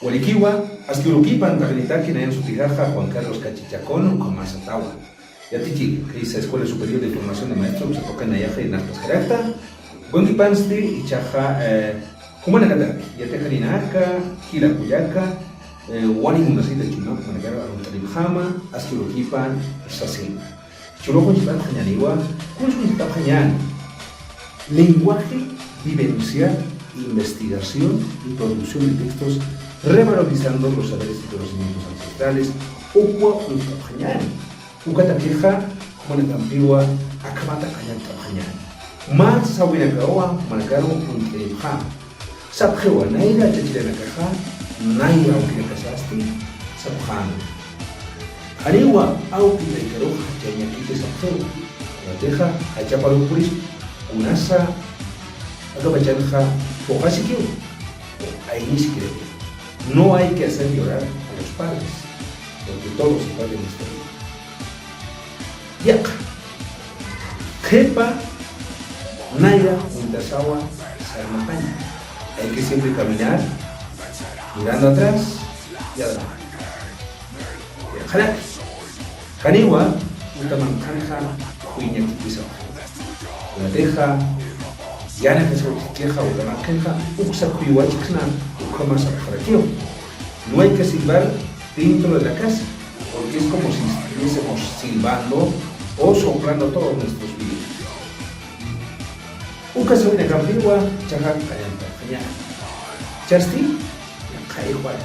Walikiwa, Asquiuruquipan, Tajanitaki, Nayan Sutijaja, Juan Carlos Cachichacón, Comasatawa. Yatiki, que dice Escuela Superior de Formación de Maestros, que se toca en Nayaja y Narcas Caracta. Buenquipansti, Ichaja, Humanacataki, Yatejarinaka, Quilacuyaka, Wani Munacita Chino, Managara, Aruntalibjama, Asquiuruquipan, Sasin. Chulojo Chipan Jañaniwa, ¿cómo es un Tajañan? Lenguaje vivencial, investigación y producción de textos revalorizando los saberes y conocimientos ancestrales. Ukwa Utapañan, Ukataqueja, Manacampiwa, Akamata Cañan Tapañan. Más Sawinakawa, Manacaro, Unteja. Sabjewa, Naira, Chachiranacaja, Naira, Ukiracasasti, Sabjan. Arewa, Aukita y Caroja, Chañaquite Sabjewa. Lateja, Achapalupuris, Unasa, Agabachanja, Pojasikiu. Ahí ni siquiera. No hay que hacer llorar a los padres, porque todos se padres nuestra vida. Yak, Jepa, Naira, Untasawa, Sarmapaña. Hay que siempre caminar, mirando atrás y adelante. Janak, Janiwa, Utamanjanja, Huiñaquipisa. La teja, Yana que se queja o la queja, usa cuihuachna, ucama saparakio. No hay que silbar dentro de la casa, porque es como si estuviésemos silbando o soplando todos nuestros vidrios. Uca se viene a Campigua, Chajan, Cayanta, Cañana. Chasti, Caihuat.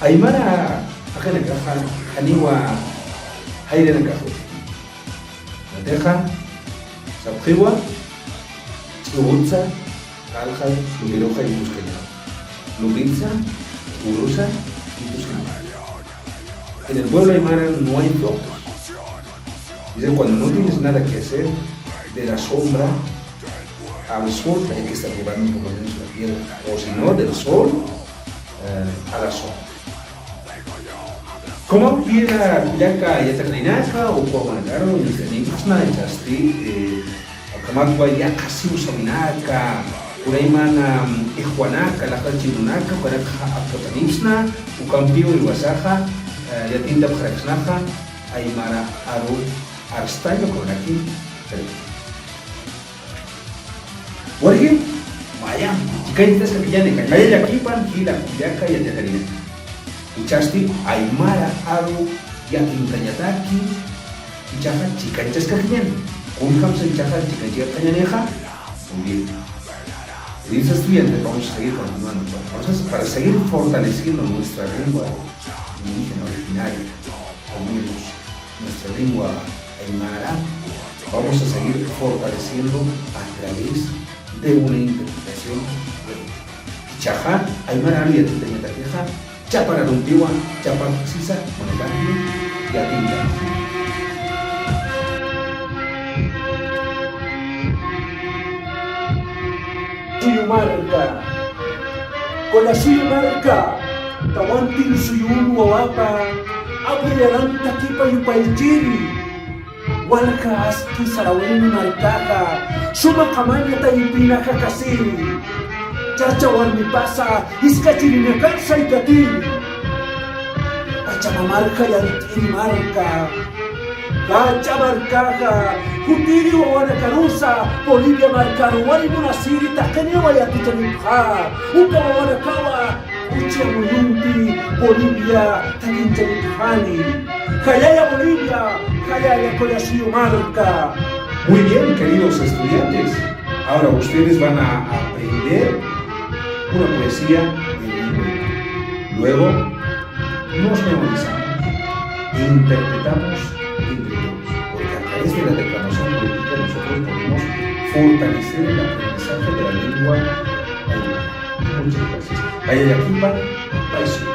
Aymara, Ajena Caja, Janiwa, Hayrena Cajo. La teja, Sabjiwa, Lubutza, Aljal, Lumiroja y Tusqueña. Lubitza, Urusa y Tusqueña. En el pueblo aymara no hay flojos. Dicen, cuando no tienes nada que hacer, de la sombra al sol hay que estar llevando por lo menos la tierra. O si no, del sol a la sombra. ¿Cómo quiera Yaca y Atacarinaka o Cuamanagaro y Nikusna y Chasti? Kamatwa ya casi usaminaka, Uraimana Ijuanaka, la Hachirunaka, Paraka Apotanipsna, Ucampio y Wasaja, Yatinda Paraxnaja, Aymara Aru Arstayo con aquí. Wargim, Mayam, Chicaitas que ya de Cañaya Yaquipan, Gila, Yaca y Atacarina. Uchasti, Aymara Aru Yaquintayataki, Ichaja, Chicaitas que Uncam se echaja chica cañaneja, muy bien. Dice estudiante, vamos a seguir continuando. Para seguir fortaleciendo nuestra lengua indígena originaria, al menos nuestra lengua aymara, vamos a seguir fortaleciendo a través de una interpretación de Chaja, aymara y atitañataqueja, chapara lumpiwa, chapara sisa, monegami y atinta. Marca, con la marca, Tawantin suyun wawapa, Abrelanta kipa yupaychiri, Walka aski sarawin marcaja, Suma kamanya taipina kakasiri, Chacha warmi pasa, Iskachirina kansa ikatin, Achamamarca yantiri marca, Gacha marcaja, Jutiri wawana karusa, Bolivia marcano, wani munasiri, Takania wayatitanipha, Uka wawana kawa, Ucha muyunti, Bolivia, Takintanipani, Kayaya Bolivia, Kayaya Coyasiyo marca. Muy bien, queridos estudiantes, ahora ustedes van a aprender una poesía de libro. Luego nos memorizamos e interpretamos entre todos, porque a través de la declamación política nosotros podemos fortalecer el aprendizaje de la lengua aymara. Muchas gracias. Ayayaquipa, País.